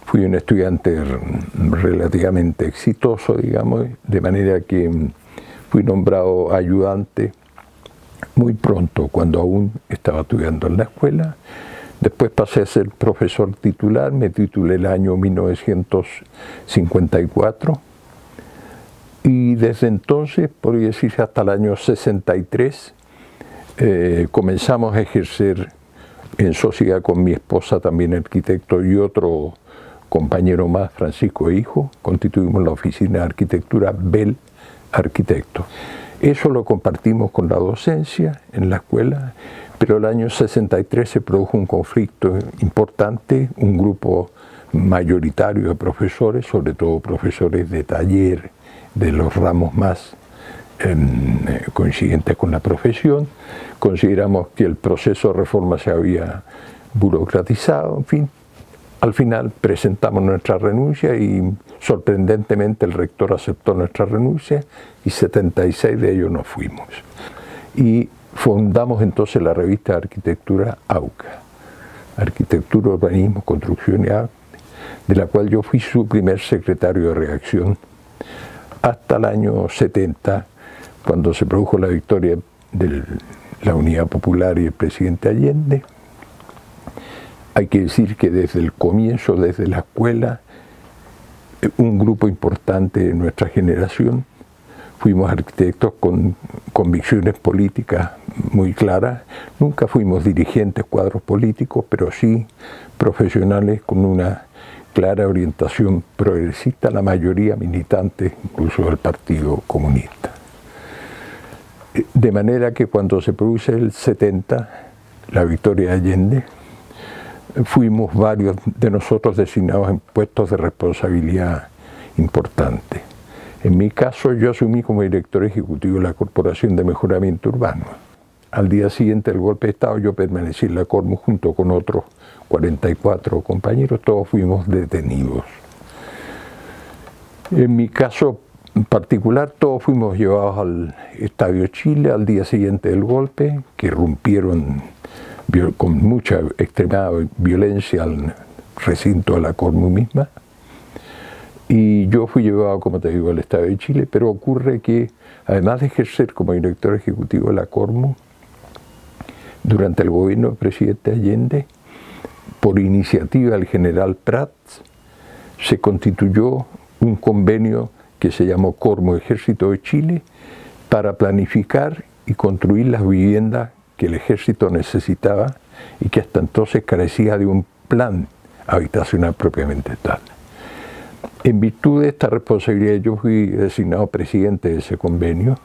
Fui un estudiante relativamente exitoso, digamos, de manera que fui nombrado ayudante muy pronto, cuando aún estaba estudiando en la escuela. Después pasé a ser profesor titular, me titulé el año 1954 y desde entonces, podría decirse hasta el año 63, comenzamos a ejercer en sociedad con mi esposa, también arquitecto, y otro compañero más, Francisco Hijo, constituimos la oficina de arquitectura Bell Arquitecto. Eso lo compartimos con la docencia en la escuela, pero el año 63 se produjo un conflicto importante, un grupo mayoritario de profesores, sobre todo profesores de taller, de los ramos más coincidentes con la profesión. Consideramos que el proceso de reforma se había burocratizado, en fin. Al final presentamos nuestra renuncia y sorprendentemente el rector aceptó nuestra renuncia y 76 de ellos nos fuimos. Y fundamos entonces la revista de arquitectura AUCA, Arquitectura, Urbanismo, Construcción y Arte, de la cual yo fui su primer secretario de redacción hasta el año 70, cuando se produjo la victoria de la Unidad Popular y el presidente Allende. Hay que decir que desde el comienzo, desde la escuela, un grupo importante de nuestra generación, fuimos arquitectos con convicciones políticas muy claras. Nunca fuimos dirigentes, cuadros políticos, pero sí profesionales con una clara orientación progresista, la mayoría militantes, incluso del Partido Comunista. De manera que cuando se produce el 70, la victoria de Allende, fuimos varios de nosotros designados en puestos de responsabilidad importantes. En mi caso, yo asumí como director ejecutivo de la Corporación de Mejoramiento Urbano. Al día siguiente del golpe de Estado, yo permanecí en la Cormu junto con otros 44 compañeros, todos fuimos detenidos. En mi caso particular, todos fuimos llevados al Estadio Chile al día siguiente del golpe, que irrumpieron con mucha extremada violencia al recinto de la Cormu misma. Y yo fui llevado, como te digo, al Estadio de Chile, pero ocurre que, además de ejercer como director ejecutivo de la Cormu, durante el gobierno del presidente Allende, por iniciativa del general Prats, se constituyó un convenio que se llamó Cormu Ejército de Chile para planificar y construir las viviendas que el ejército necesitaba y que hasta entonces carecía de un plan habitacional propiamente tal. En virtud de esta responsabilidad yo fui designado presidente de ese convenio.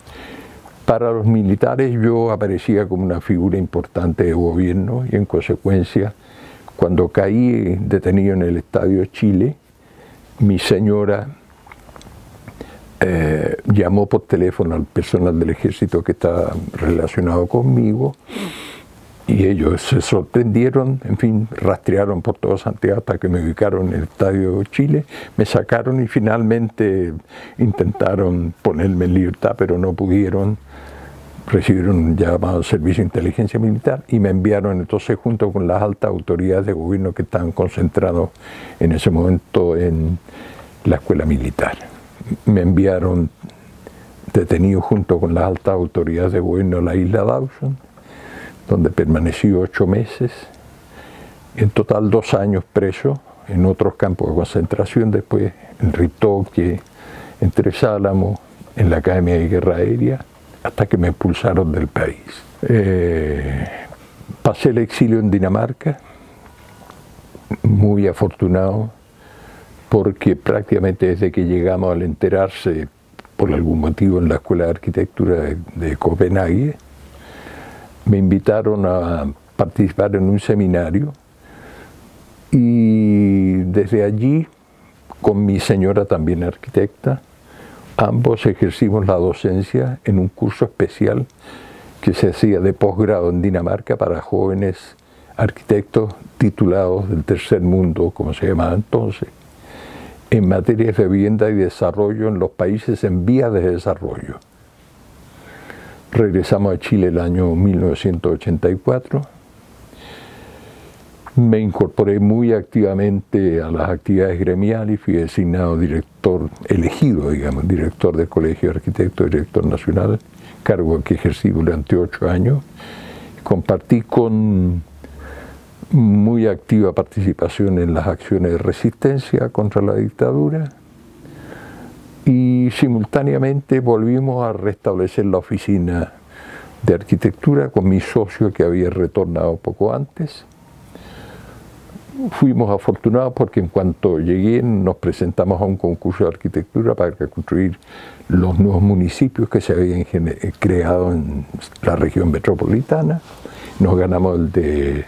Para los militares yo aparecía como una figura importante de gobierno y en consecuencia cuando caí detenido en el Estadio Chile, mi señora llamó por teléfono al personal del ejército que estaba relacionado conmigo y ellos se sorprendieron, en fin, rastrearon por todo Santiago hasta que me ubicaron en el Estadio Chile, me sacaron y finalmente intentaron ponerme en libertad, pero no pudieron. Recibieron un llamado al Servicio de Inteligencia Militar y me enviaron entonces junto con las altas autoridades de gobierno que estaban concentrados en ese momento en la escuela militar. Me enviaron detenido junto con las altas autoridades de gobierno a la isla Dawson, donde permanecí 8 meses, en total 2 años preso, en otros campos de concentración, después en Ritoque, en Tres Álamos, en la Academia de Guerra Aérea, hasta que me expulsaron del país. Pasé el exilio en Dinamarca, muy afortunado, porque prácticamente desde que llegamos, al enterarse por algún motivo en la Escuela de Arquitectura de Copenhague, me invitaron a participar en un seminario y desde allí, con mi señora también arquitecta, ambos ejercimos la docencia en un curso especial que se hacía de posgrado en Dinamarca para jóvenes arquitectos titulados del tercer mundo, como se llamaba entonces, en materias de vivienda y desarrollo en los países en vías de desarrollo. Regresamos a Chile el año 1984 Me incorporé muy activamente a las actividades gremiales y fui designado director, elegido, digamos, director del Colegio de Arquitectos, director nacional, cargo que ejercí durante 8 años. Compartí con muy activa participación en las acciones de resistencia contra la dictadura y simultáneamente volvimos a restablecer la oficina de arquitectura con mi socio que había retornado poco antes. Fuimos afortunados porque en cuanto llegué nos presentamos a un concurso de arquitectura para construir los nuevos municipios que se habían creado en la región metropolitana. Nos ganamos el de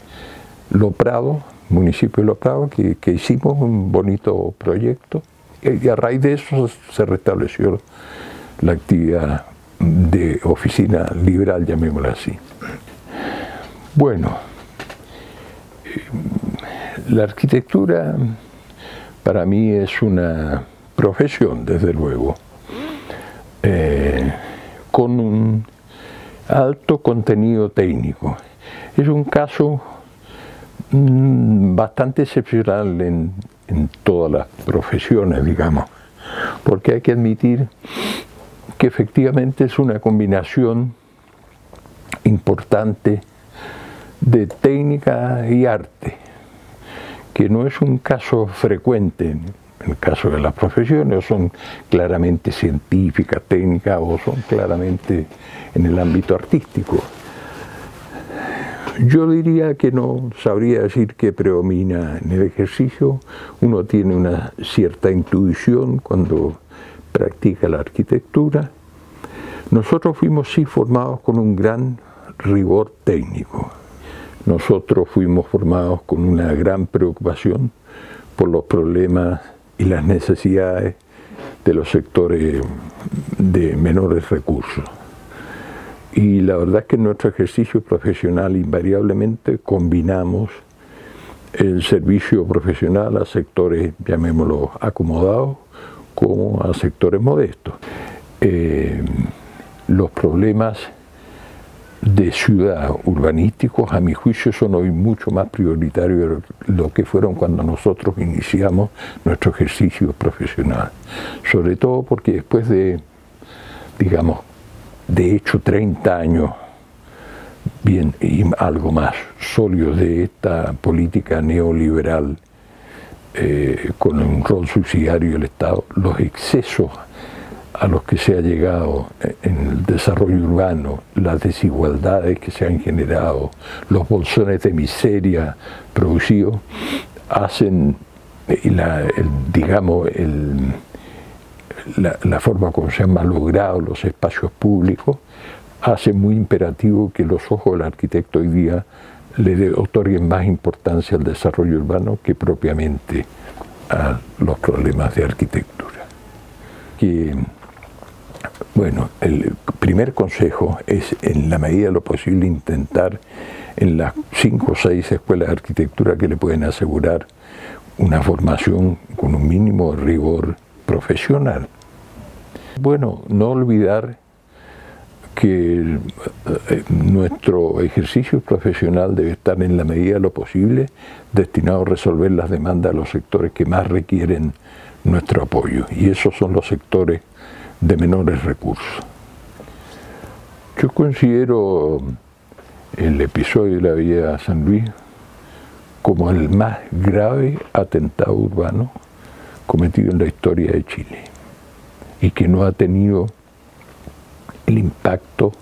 Lo Prado, municipio de Lo Prado, que hicimos un bonito proyecto y a raíz de eso se restableció la actividad de oficina liberal, llamémosla así. Bueno, la arquitectura para mí es una profesión, desde luego, con un alto contenido técnico. Es un caso bastante excepcional en todas las profesiones, digamos, porque hay que admitir que efectivamente es una combinación importante de técnica y arte, que no es un caso frecuente en el caso de las profesiones, o son claramente científicas, técnicas, o son claramente en el ámbito artístico. Yo diría que no sabría decir que predomina en el ejercicio. Uno tiene una cierta intuición cuando practica la arquitectura. Nosotros fuimos sí formados con un gran rigor técnico. Nosotros fuimos formados con una gran preocupación por los problemas y las necesidades de los sectores de menores recursos. Y la verdad es que en nuestro ejercicio profesional invariablemente combinamos el servicio profesional a sectores, llamémoslo, acomodados, como a sectores modestos. Los problemas de ciudad urbanísticos, a mi juicio, son hoy mucho más prioritarios de lo que fueron cuando nosotros iniciamos nuestro ejercicio profesional. Sobre todo porque después de, digamos, de hecho 30 años, bien, y algo más sólidos de esta política neoliberal con un rol subsidiario del Estado, los excesos a los que se ha llegado en el desarrollo urbano, las desigualdades que se han generado, los bolsones de miseria producidos, hacen, la forma como se han malogrado los espacios públicos, hace muy imperativo que los ojos del arquitecto hoy día le otorguen más importancia al desarrollo urbano que propiamente a los problemas de arquitectura. Bueno, el primer consejo es, en la medida de lo posible, intentar en las 5 o 6 escuelas de arquitectura que le pueden asegurar una formación con un mínimo de rigor profesional. Bueno, no olvidar que nuestro ejercicio profesional debe estar, en la medida de lo posible, destinado a resolver las demandas de los sectores que más requieren nuestro apoyo, y esos son los sectores de menores recursos. Yo considero el episodio de la Villa San Luis como el más grave atentado urbano cometido en la historia de Chile, y que no ha tenido el impacto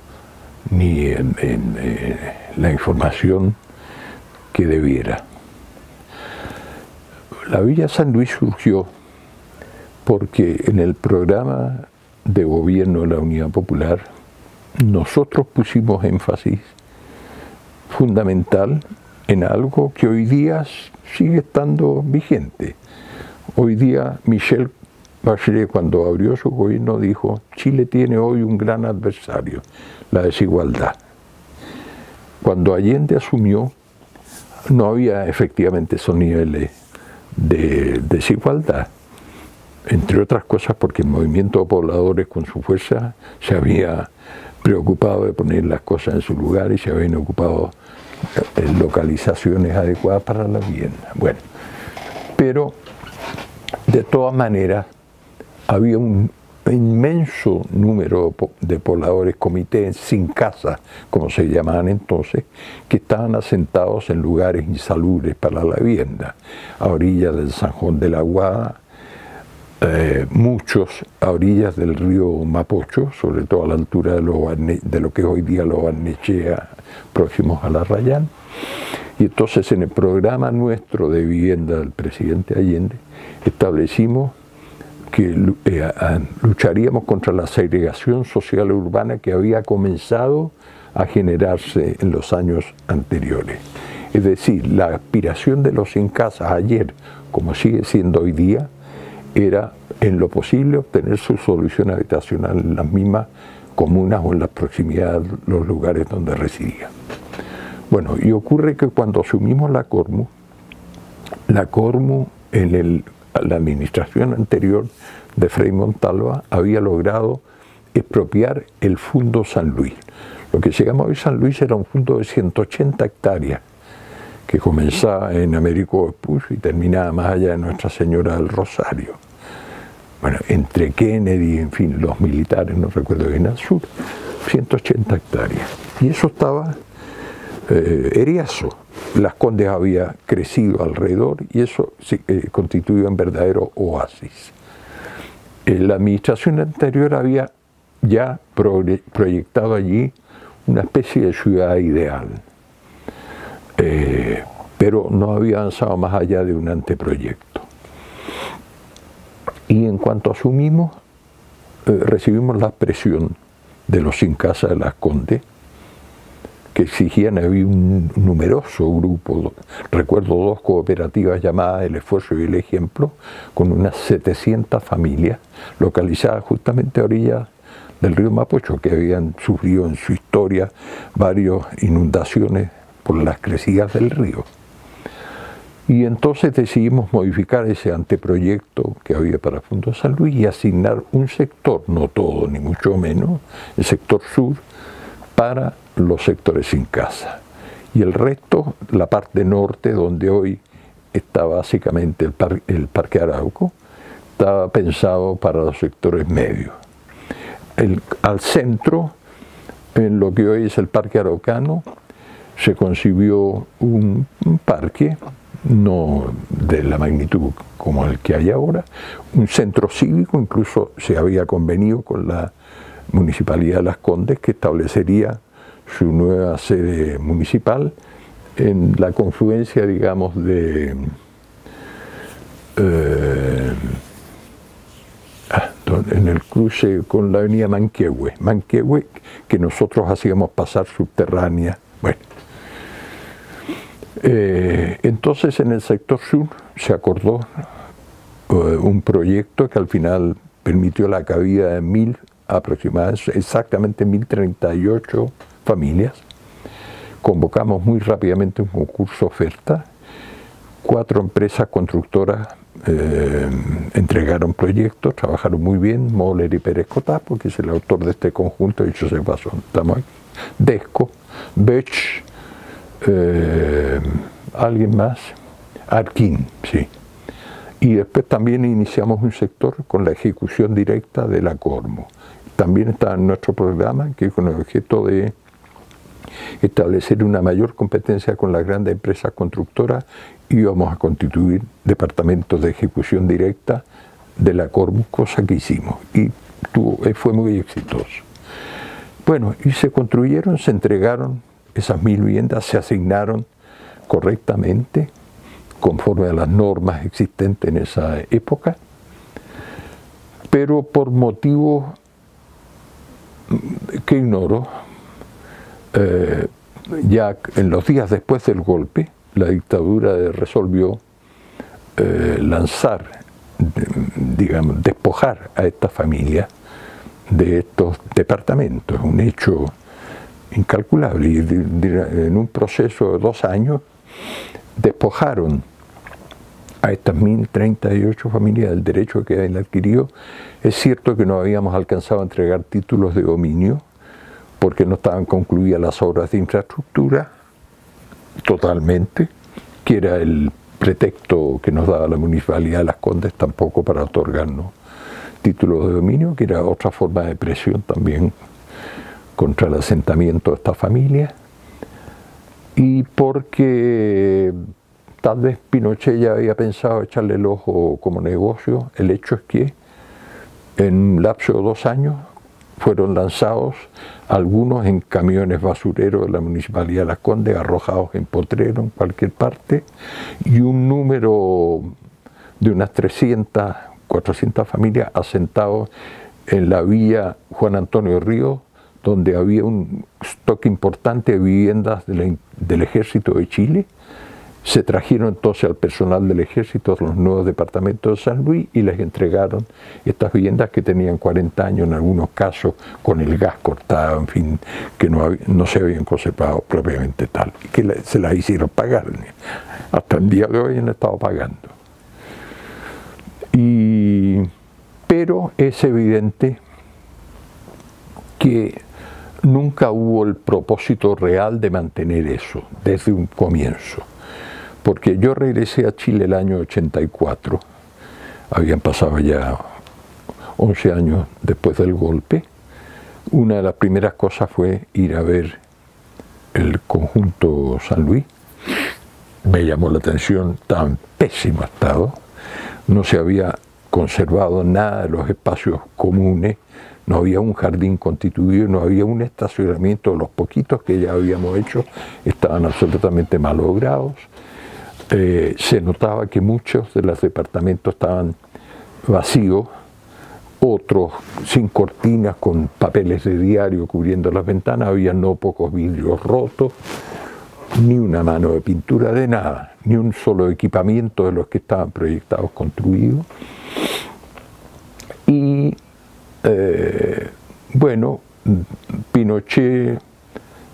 ni en la información que debiera. La Villa San Luis surgió porque en el programa de gobierno de la Unidad Popular nosotros pusimos énfasis fundamental en algo que hoy día sigue estando vigente. Hoy día Michelle Bachelet, cuando abrió su gobierno, dijo: Chile tiene hoy un gran adversario, la desigualdad. Cuando Allende asumió, no había efectivamente esos niveles de desigualdad, entre otras cosas porque el movimiento de pobladores con su fuerza se había preocupado de poner las cosas en su lugar y se habían ocupado localizaciones adecuadas para la vivienda. Bueno, pero de todas maneras había un inmenso número de pobladores, comités sin casa, como se llamaban entonces, que estaban asentados en lugares insalubres para la vivienda, a orillas del Sanjón de la Guada, muchos a orillas del río Mapocho, sobre todo a la altura de lo que es hoy día los Barnechea, próximos a la Rayán. Y entonces en el programa nuestro de vivienda del presidente Allende establecimos que lucharíamos contra la segregación social urbana que había comenzado a generarse en los años anteriores. Es decir, la aspiración de los sin casas ayer, como sigue siendo hoy día, era en lo posible obtener su solución habitacional en las mismas comunas o en las proximidades de los lugares donde residían. Bueno, y ocurre que cuando asumimos la Cormu en la administración anterior de Frei Montalva había logrado expropiar el Fundo San Luis. Lo que se llama hoy San Luis era un fondo de 180 hectáreas que comenzaba en Américo Vespucio y terminaba más allá de Nuestra Señora del Rosario. Bueno, entre Kennedy, en fin, los militares, no recuerdo bien, al sur, 180 hectáreas. Y eso estaba eriazo. Las Condes había crecido alrededor y eso constituía un verdadero oasis. La administración anterior había ya proyectado allí una especie de ciudad ideal, pero no había avanzado más allá de un anteproyecto. Y en cuanto asumimos, recibimos la presión de los sin casa de las Condes, que exigían, había un numeroso grupo, recuerdo 2 cooperativas llamadas El Esfuerzo y El Ejemplo, con unas 700 familias localizadas justamente a orillas del río Mapocho, que habían sufrido en su historia varias inundaciones por las crecidas del río. Y entonces decidimos modificar ese anteproyecto que había para Fundo San Luis y asignar un sector, no todo ni mucho menos, el sector sur, para los sectores sin casa. Y el resto, la parte norte, donde hoy está básicamente el Parque Arauco, estaba pensado para los sectores medios. Al centro, en lo que hoy es el Parque Araucano, se concibió un parque, no de la magnitud como el que hay ahora, un centro cívico, incluso se había convenido con la Municipalidad de Las Condes que establecería su nueva sede municipal en la confluencia, digamos, en el cruce con la avenida Manquehue, que nosotros hacíamos pasar subterránea. Bueno, entonces en el sector sur se acordó un proyecto que al final permitió la cabida de aproximadamente, exactamente 1038 familias. Convocamos muy rápidamente un concurso oferta. 4 empresas constructoras entregaron proyectos, trabajaron muy bien. Moller y Pérez Cotapo, que es el autor de este conjunto, dicho sea de paso, estamos aquí. Desco, Bech, alguien más, Arquín, sí. Y después también iniciamos un sector con la ejecución directa de la Cormu. También está en nuestro programa, que con el objeto de establecer una mayor competencia con las grandes empresas constructoras, íbamos a constituir departamentos de ejecución directa de la Cormu, cosa que hicimos y fue muy exitoso. Bueno, y se construyeron, se entregaron esas 1000 viviendas, se asignaron correctamente conforme a las normas existentes en esa época, pero por motivos que ignoro, ya en los días después del golpe, la dictadura resolvió digamos, despojar a esta familia de estos departamentos, un hecho incalculable, y en un proceso de 2 años despojaron a estas 1038 familias del derecho que habían adquirido. Es cierto que no habíamos alcanzado a entregar títulos de dominio porque no estaban concluidas las obras de infraestructura, totalmente, que era el pretexto que nos daba la Municipalidad de Las Condes tampoco para otorgarnos títulos de dominio, que era otra forma de presión también contra el asentamiento de esta familia, y porque tal vez Pinochet ya había pensado echarle el ojo como negocio. El hecho es que en un lapso de 2 años fueron lanzados algunos en camiones basureros de la Municipalidad de Las Condes, arrojados en potrero en cualquier parte, y un número de unas 300, 400 familias asentados en la vía Juan Antonio Ríos, donde había un stock importante de viviendas del Ejército de Chile. Se trajeron entonces al personal del Ejército los nuevos departamentos de San Luis y les entregaron estas viviendas que tenían 40 años en algunos casos, con el gas cortado, en fin, que no se habían conservado propiamente tal, y que se las hicieron pagar. Hasta el día de hoy han estado pagando. Pero es evidente que nunca hubo el propósito real de mantener eso desde un comienzo. Porque yo regresé a Chile el año 84, habían pasado ya 11 años después del golpe. Una de las primeras cosas fue ir a ver el conjunto San Luis. Me llamó la atención, estaba en pésimo estado, no se había conservado nada de los espacios comunes, no había un jardín constituido, no había un estacionamiento, los poquitos que ya habíamos hecho estaban absolutamente malogrados. Se notaba que muchos de los departamentos estaban vacíos, otros sin cortinas, con papeles de diario cubriendo las ventanas, había no pocos vidrios rotos, ni una mano de pintura de nada, ni un solo equipamiento de los que estaban proyectados construidos. Y bueno, Pinochet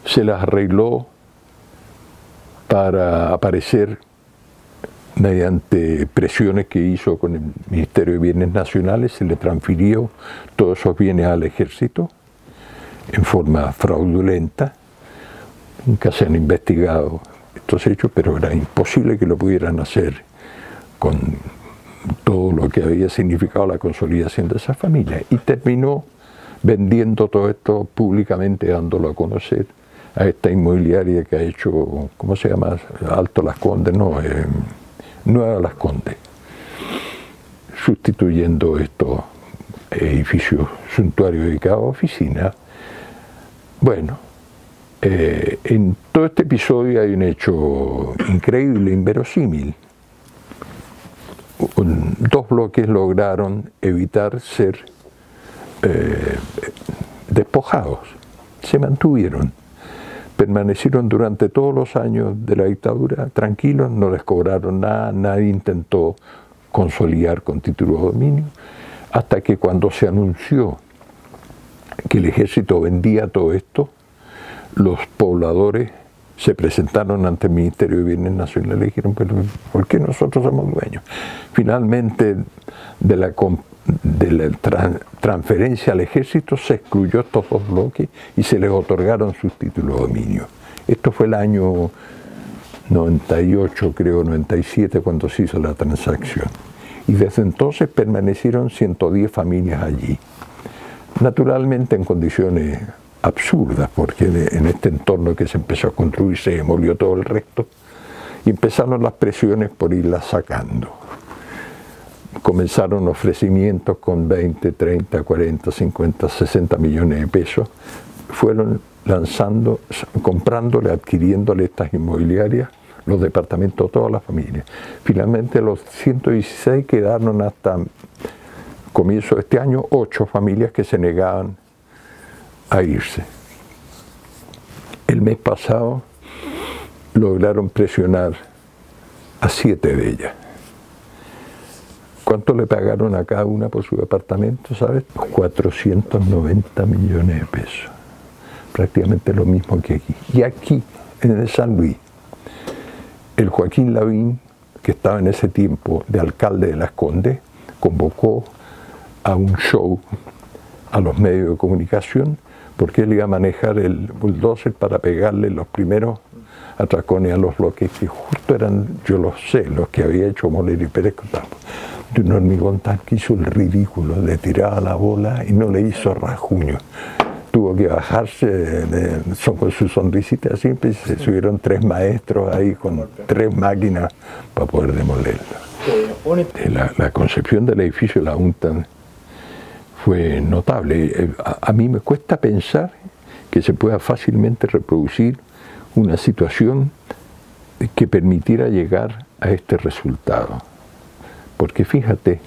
se las arregló para aparecer mediante presiones que hizo con el Ministerio de Bienes Nacionales. Se le transfirió todos esos bienes al Ejército en forma fraudulenta. Nunca se han investigado estos hechos, pero era imposible que lo pudieran hacer con todo lo que había significado la consolidación de esa familia. Y terminó vendiendo todo esto públicamente, dándolo a conocer a esta inmobiliaria que ha hecho, ¿cómo se llama? Alto Las Condes, no, Nueva Las Condes, sustituyendo estos edificios suntuarios dedicados a oficinas. Bueno, en todo este episodio hay un hecho increíble, inverosímil. 2 bloques lograron evitar ser despojados, se mantuvieron, permanecieron durante todos los años de la dictadura tranquilos, no les cobraron nada, nadie intentó consolidar con título de dominio, hasta que cuando se anunció que el Ejército vendía todo esto, los pobladores se presentaron ante el Ministerio de Bienes Nacionales y dijeron, pero ¿por qué nosotros somos dueños? Finalmente, de la transferencia al Ejército se excluyó estos 2 bloques y se les otorgaron sus títulos de dominio. Esto fue el año 98, creo, 97, cuando se hizo la transacción. Y desde entonces permanecieron 110 familias allí. Naturalmente en condiciones absurdas, porque en este entorno que se empezó a construir se demolió todo el resto y empezaron las presiones por irlas sacando. Comenzaron ofrecimientos con 20, 30, 40, 50, 60 millones de pesos. Fueron lanzando, comprándole, adquiriéndole estas inmobiliarias, los departamentos de todas las familias. Finalmente los 116 quedaron hasta comienzo de este año 8 familias que se negaban a irse. El mes pasado lograron presionar a 7 de ellas. ¿Cuánto le pagaron a cada una por su departamento, sabes? 490 millones de pesos. Prácticamente lo mismo que aquí. Y aquí, en el San Luis, el Joaquín Lavín, que estaba en ese tiempo de alcalde de Las Condes, convocó a un show a los medios de comunicación, porque él iba a manejar el bulldozer para pegarle los primeros atracones a los bloques que justo eran, yo los sé, los que había hecho Moler y Pérez Cotamo, de un hormigón tan que hizo el ridículo, le tiraba la bola y no le hizo rasguño. Tuvo que bajarse con su sonrisita siempre, se subieron 3 maestros ahí con 3 máquinas para poder demolerlo. La concepción del edificio de la UNTAD fue notable. A mí me cuesta pensar que se pueda fácilmente reproducir una situación que permitiera llegar a este resultado. Porque fíjate,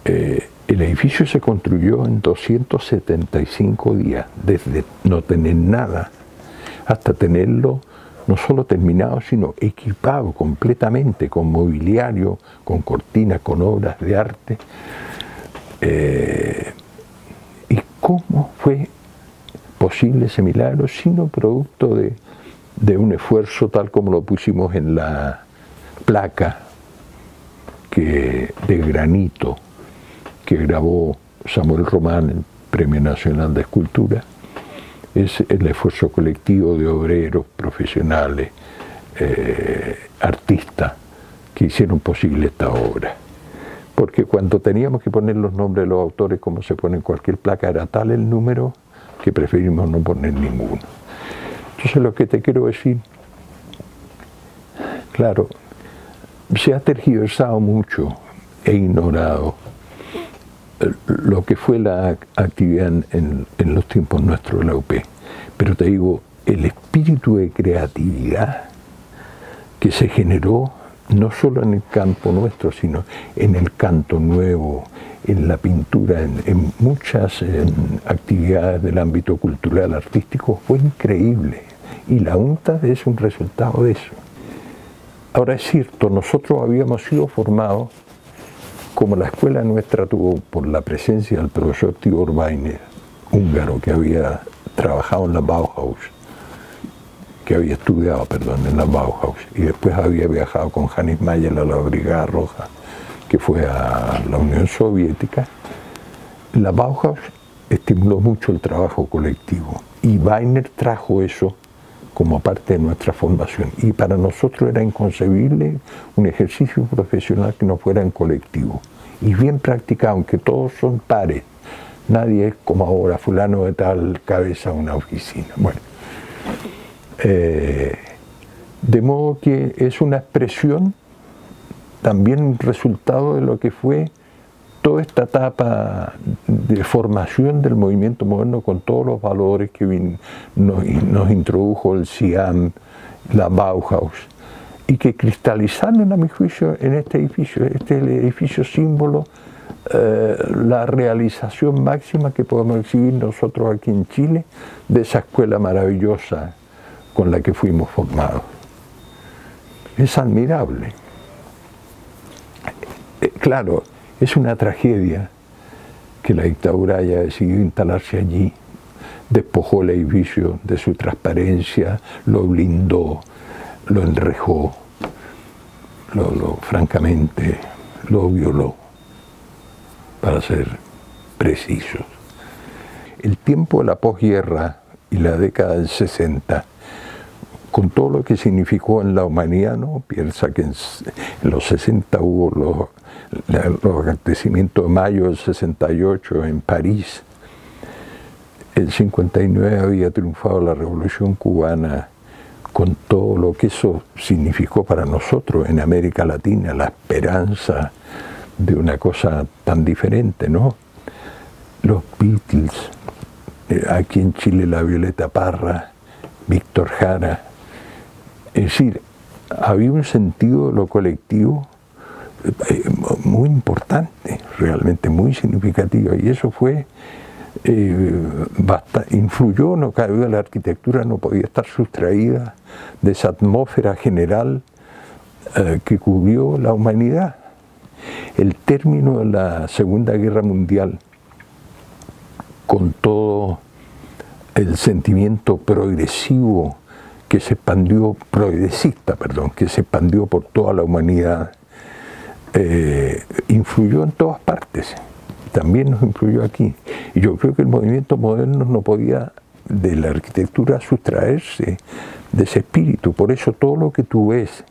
el edificio se construyó en 275 días, desde no tener nada hasta tenerlo no solo terminado, sino equipado completamente con mobiliario, con cortinas, con obras de arte. ¿Y cómo fue posible ese milagro, sino producto de un esfuerzo tal como lo pusimos en la placa de granito que grabó Samuel Román, el Premio Nacional de Escultura? Es el esfuerzo colectivo de obreros, profesionales, artistas que hicieron posible esta obra. Porque cuando teníamos que poner los nombres de los autores, como se pone en cualquier placa, era tal el número que preferimos no poner ninguno. Entonces lo que te quiero decir, claro, se ha tergiversado mucho e ignorado lo que fue la actividad en los tiempos nuestros de la UP. Pero te digo, el espíritu de creatividad que se generó no solo en el campo nuestro, sino en el canto nuevo, en la pintura, en muchas actividades del ámbito cultural, artístico, fue increíble. Y la UNTAD es un resultado de eso. Ahora es cierto, nosotros habíamos sido formados, como la escuela nuestra tuvo por la presencia del profesor Tibor Weiner, húngaro, que había trabajado en la Bauhaus, en la Bauhaus, y después había viajado con Hannes Mayer a la Brigada Roja, que fue a la Unión Soviética. La Bauhaus estimuló mucho el trabajo colectivo, y Weiner trajo eso como parte de nuestra formación, y para nosotros era inconcebible un ejercicio profesional que no fuera en colectivo, y bien practicado, aunque todos son pares. Nadie es como ahora, fulano de tal cabeza una oficina. Bueno, de modo que es una expresión, también un resultado de lo que fue toda esta etapa de formación del movimiento moderno, con todos los valores que nos introdujo el CIAM, la Bauhaus, y que cristalizaron, a mi juicio, en este edificio. Este es el edificio símbolo, la realización máxima que podemos exhibir nosotros aquí en Chile de esa escuela maravillosa con la que fuimos formados. Es admirable. Claro, es una tragedia que la dictadura haya decidido instalarse allí, despojó el edificio de su transparencia, lo blindó, lo enrejó, francamente lo violó, para ser precisos. El tiempo de la posguerra y la década del 60, con todo lo que significó en la humanidad, ¿no? Piensa que en los 60 hubo los acontecimientos de mayo del 68 en París. El 59 había triunfado la Revolución Cubana, con todo lo que eso significó para nosotros en América Latina, la esperanza de una cosa tan diferente, ¿no? Los Beatles, aquí en Chile la Violeta Parra, Víctor Jara. Es decir, había un sentido de lo colectivo muy importante, realmente muy significativo, y eso fue, influyó, no cabe duda, la arquitectura no podía estar sustraída de esa atmósfera general que cubrió la humanidad. El término de la Segunda Guerra Mundial, con todo el sentimiento progresista, que se expandió por toda la humanidad, influyó en todas partes, también nos influyó aquí. Y yo creo que el movimiento moderno no podía de la arquitectura sustraerse de ese espíritu. Por eso todo lo que tú ves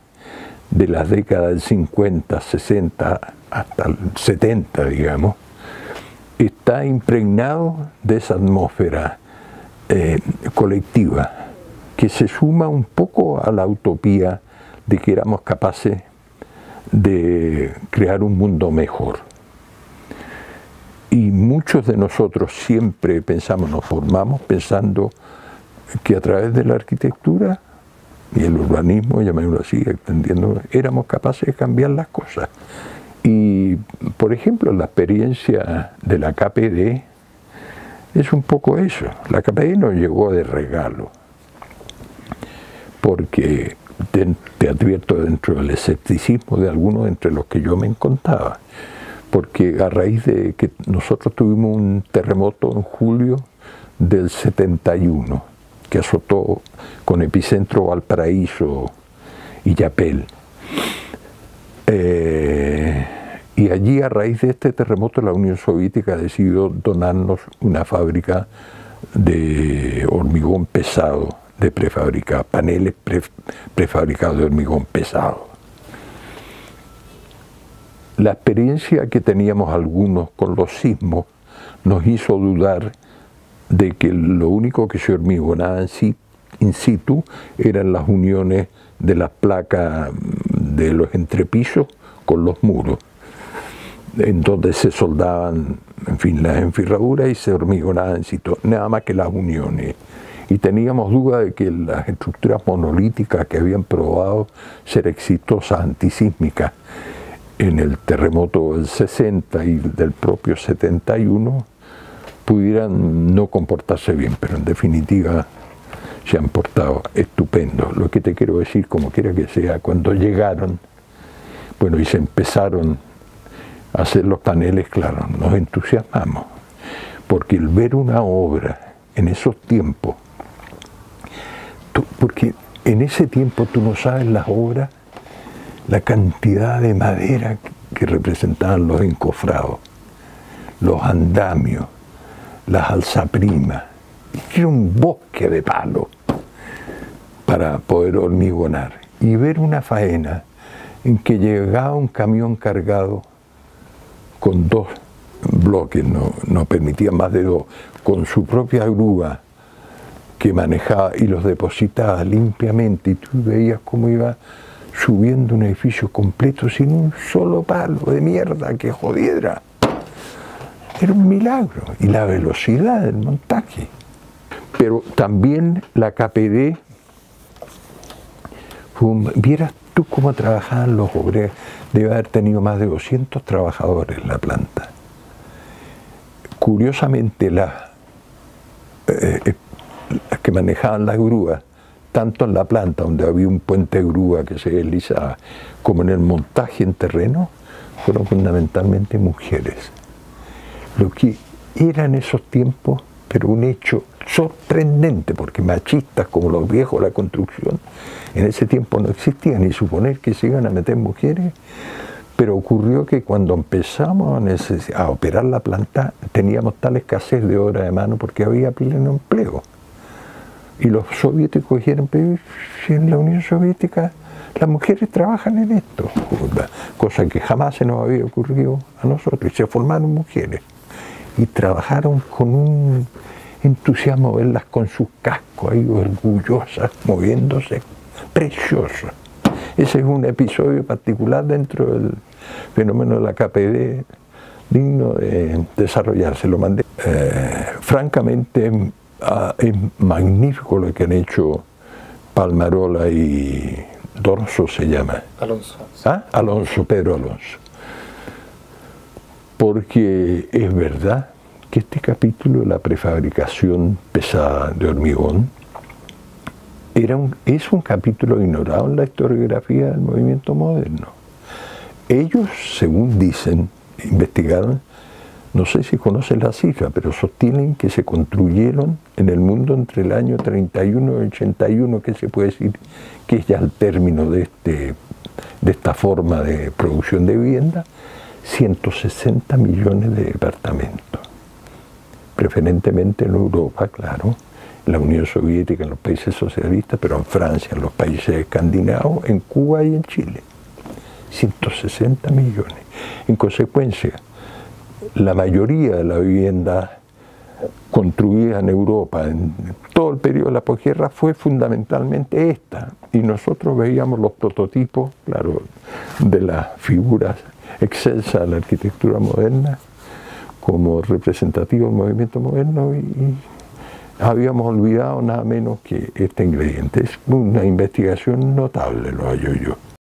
de las décadas del 50, 60 hasta el 70, digamos, está impregnado de esa atmósfera colectiva, que se suma un poco a la utopía de que éramos capaces de crear un mundo mejor. Y muchos de nosotros siempre pensamos, nos formamos pensando que a través de la arquitectura y el urbanismo, llamémoslo así, extendiendo, éramos capaces de cambiar las cosas. Y, por ejemplo, la experiencia de la KPD es un poco eso. La KPD nos llegó de regalo, porque te advierto dentro del escepticismo de algunos entre los que yo me encontraba, porque a raíz de que nosotros tuvimos un terremoto en julio del 71, que azotó con epicentro Valparaíso y Yapel. Y allí, a raíz de este terremoto, la Unión Soviética decidió donarnos una fábrica de hormigón pesado, de prefabricado, paneles prefabricados de hormigón pesado. La experiencia que teníamos algunos con los sismos nos hizo dudar de que lo único que se hormigonaba in situ eran las uniones de las placas de los entrepisos con los muros, en donde se soldaban, en fin, las enferraduras y se hormigonaban in situ, nada más que las uniones. Y teníamos duda de que las estructuras monolíticas que habían probado ser exitosas antisísmicas en el terremoto del 60 y del propio 71 pudieran no comportarse bien, pero en definitiva se han portado estupendo. Lo que te quiero decir, como quiera que sea, cuando llegaron, bueno, y se empezaron a hacer los paneles, claro, nos entusiasmamos, porque el ver una obra en esos tiempos, porque en ese tiempo tú no sabes las obras, la cantidad de madera que representaban los encofrados, los andamios, las alzaprimas, era un bosque de palos para poder hormigonar. Y ver una faena en que llegaba un camión cargado con 2 bloques, no permitía más de 2, con su propia grúa que manejaba y los depositaba limpiamente, y tú veías cómo iba subiendo un edificio completo sin un solo palo de mierda que jodiera. Era un milagro, y la velocidad del montaje. Pero también la KPD, vieras tú cómo trabajaban los obreros, debe haber tenido más de 200 trabajadores en la planta. Curiosamente, las que manejaban las grúas, tanto en la planta, donde había un puente de grúa que se deslizaba, como en el montaje en terreno, fueron fundamentalmente mujeres. Lo que era en esos tiempos, pero un hecho sorprendente, porque machistas como los viejos de la construcción, en ese tiempo no existían, ni suponer que se iban a meter mujeres, pero ocurrió que cuando empezamos a operar la planta, teníamos tal escasez de obra de mano porque había pleno empleo. Y los soviéticos dijeron, pero si en la Unión Soviética las mujeres trabajan en esto, cosa que jamás se nos había ocurrido a nosotros, y se formaron mujeres. Y trabajaron con un entusiasmo, verlas con sus cascos ahí orgullosas, moviéndose, precioso. Ese es un episodio particular dentro del fenómeno de la KPD, digno de desarrollarse. Lo mandé. Francamente, es magnífico lo que han hecho Palmarola y Dorso, se llama. Alonso. ¿Ah? Alonso, Pedro Alonso. Porque es verdad que este capítulo de la prefabricación pesada de hormigón es un capítulo ignorado en la historiografía del movimiento moderno. Ellos, según dicen, investigaron, no sé si conocen la cifra, pero sostienen que se construyeron en el mundo entre el año 31 y 81, que se puede decir que es ya el término de esta forma de producción de vivienda, 160 millones de departamentos, preferentemente en Europa, claro, la Unión Soviética, en los países socialistas, pero en Francia, en los países escandinavos, en Cuba y en Chile. 160 millones. En consecuencia, la mayoría de la vivienda construida en Europa en todo el periodo de la posguerra fue fundamentalmente esta. Y nosotros veíamos los prototipos, claro, de las figuras excelsas de la arquitectura moderna como representativos del movimiento moderno y habíamos olvidado nada menos que este ingrediente. Es una investigación notable, lo hallo yo.